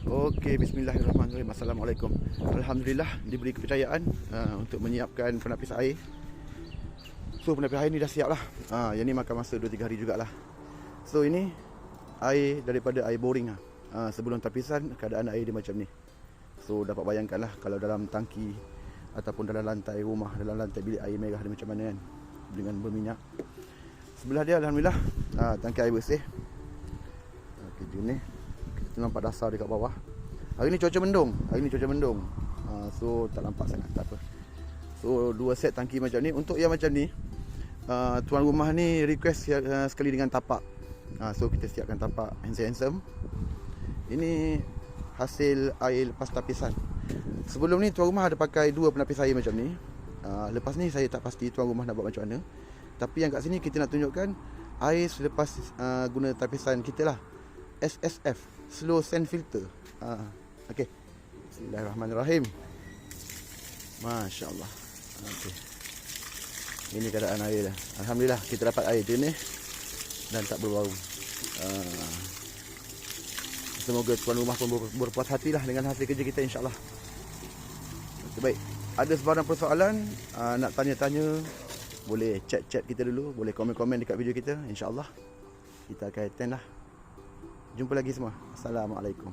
Okey, bismillahirrahmanirrahim. Assalamualaikum. Alhamdulillah diberi kepercayaan untuk menyiapkan penapis air. So penapis air ni dah siap lah. Yang ni makan masa 2-3 hari jugalah. So ini air daripada air boring lah. Sebelum tapisan keadaan air dia macam ni. So dapat bayangkan lah kalau dalam tangki ataupun dalam lantai rumah, dalam lantai bilik air merah dia macam mana kan, dengan berminyak. Sebelah dia alhamdulillah tangki air bersih. Okey, jom ni kita nampak dasar dekat bawah. Hari ni cuaca mendung. So tak nampak sangat, tak apa. So 2 set tangki macam ni. Untuk yang macam ni tuan rumah ni request sekali dengan tapak. So kita siapkan tapak handsome. Ini hasil air lepas tapisan. Sebelum ni tuan rumah ada pakai 2 penapis air macam ni. Lepas ni saya tak pasti tuan rumah nak buat macam mana. Tapi yang kat sini kita nak tunjukkan air selepas guna tapisan kita lah. SSF, Slow Sand Filter. Okey. Bismillahirrahmanirrahim. Masya-Allah. Okey. Ini keadaan air dah. Alhamdulillah kita dapat air jernih dan tak berbau. Semoga tuan rumah pun berpuas hatilah dengan hasil kerja kita, insya-Allah. Okay, baik. Ada sebarang persoalan nak tanya-tanya, boleh chat-chat kita dulu, boleh komen-komen dekat video kita, insya-Allah kita akan attend lah. Jumpa lagi semua. Assalamualaikum.